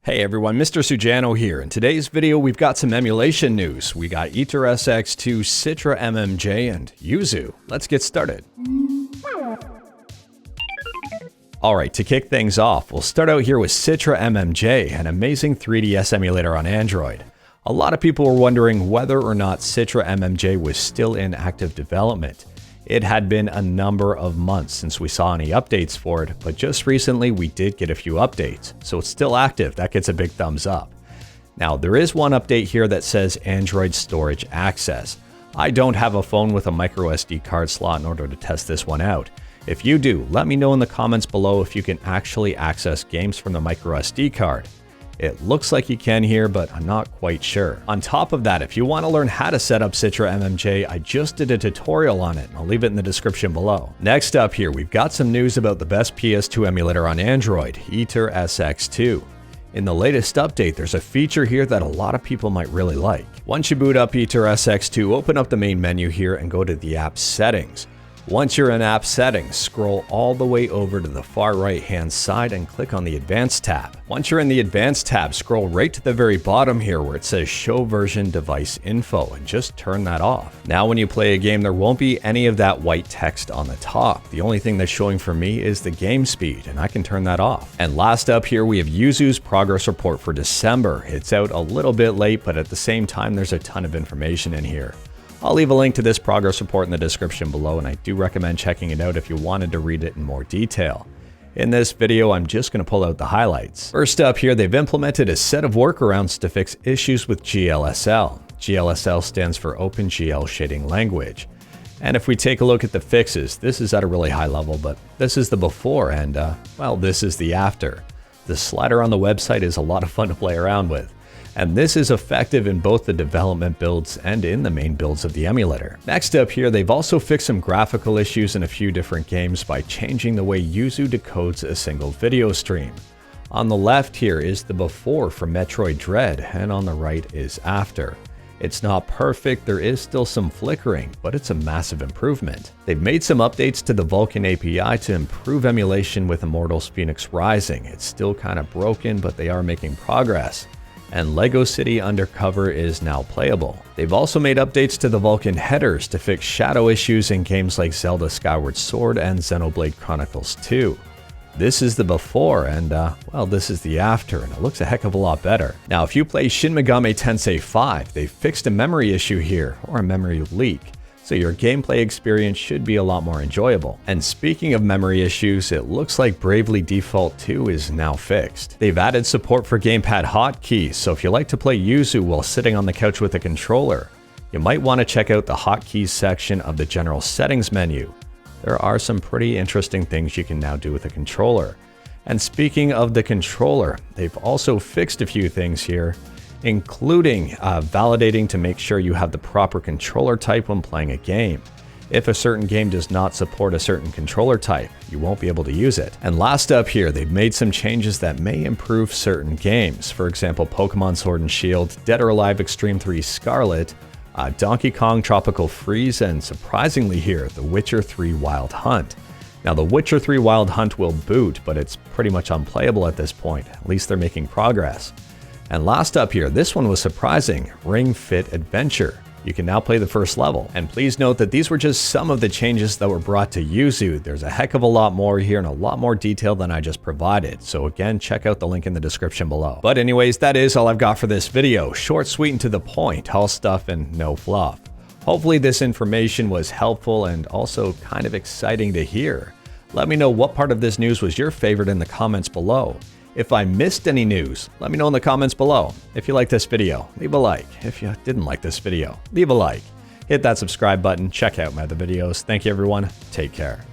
Hey everyone, Mr. Sujano here. In today's video, we've got some emulation news. We got AetherSX2, Citra MMJ, and YUZU. Let's get started. Alright, to kick things off, we'll start out here with Citra MMJ, an amazing 3DS emulator on Android. A lot of people were wondering whether or not Citra MMJ was still in active development. It had been a number of months since we saw any updates for it, but just recently we did get a few updates, so it's still active. That gets a big thumbs up. Now, there is one update here that says Android storage access. I don't have a phone with a micro SD card slot in order to test this one out. If you do, let me know in the comments below if you can actually access games from the micro SD card. It looks like you can here, but I'm not quite sure. On top of that, if you want to learn how to set up Citra MMJ, I just did a tutorial on it. I'll leave it in the description below. Next up here, we've got some news about the best PS2 emulator on Android, AetherSX2. In the latest update, there's a feature here that a lot of people might really like. Once you boot up AetherSX2, open up the main menu here and go to the app settings. Once you're in app settings, scroll all the way over to the far right hand side and click on the advanced tab. Once you're in the advanced tab, scroll right to the very bottom here where it says show version device info and just turn that off. Now when you play a game, there won't be any of that white text on the top. The only thing that's showing for me is the game speed, and I can turn that off. And last up here, we have YUZU's progress report for December. It's out a little bit late, but at the same time, there's a ton of information in here. I'll leave a link to this progress report in the description below, and I do recommend checking it out if you wanted to read it in more detail. In this video, I'm just going to pull out the highlights. First up here, they've implemented a set of workarounds to fix issues with GLSL. GLSL stands for OpenGL Shading Language. And if we take a look at the fixes, this is at a really high level, but this is the before and, well, this is the after. The slider on the website is a lot of fun to play around with. And this is effective in both the development builds and in the main builds of the emulator. Next up here, they've also fixed some graphical issues in a few different games by changing the way YUZU decodes a single video stream. On the left here is the before for Metroid Dread, and on the right is after. It's not perfect, there is still some flickering, but it's a massive improvement. They've made some updates to the Vulkan API to improve emulation with Immortals Phoenix Rising. It's still kind of broken, but they are making progress. And Lego City Undercover is now playable. They've also made updates to the Vulkan headers to fix shadow issues in games like Zelda Skyward Sword and Xenoblade Chronicles 2. This is the before and, well, this is the after, and it looks a heck of a lot better. Now, if you play Shin Megami Tensei 5, they fixed a memory issue here, or a memory leak. So your gameplay experience should be a lot more enjoyable. And speaking of memory issues, it looks like Bravely Default 2 is now fixed. They've added support for gamepad hotkeys, so if you like to play YUZU while sitting on the couch with a controller, you might want to check out the hotkeys section of the general settings menu. There are some pretty interesting things you can now do with a controller. And speaking of the controller, they've also fixed a few things here, including validating to make sure you have the proper controller type when playing a game. If a certain game does not support a certain controller type, you won't be able to use it. And last up here, they've made some changes that may improve certain games. For example, Pokemon Sword and Shield, Dead or Alive Extreme 3 Scarlet, Donkey Kong Tropical Freeze, and surprisingly here, The Witcher 3 Wild Hunt. Now, The Witcher 3 Wild Hunt will boot, but it's pretty much unplayable at this point. At least they're making progress. And last up here, this one was surprising, Ring Fit Adventure. You can now play the first level. And please note that these were just some of the changes that were brought to YUZU. There's a heck of a lot more here and a lot more detail than I just provided. So again, check out the link in the description below. But anyways, that is all I've got for this video. Short, sweet, and to the point, all stuff and no fluff. Hopefully this information was helpful and also kind of exciting to hear. Let me know what part of this news was your favorite in the comments below. If I missed any news, let me know in the comments below. If you like this video, leave a like. If you didn't like this video, leave a like. Hit that subscribe button, check out my other videos. Thank you everyone, take care.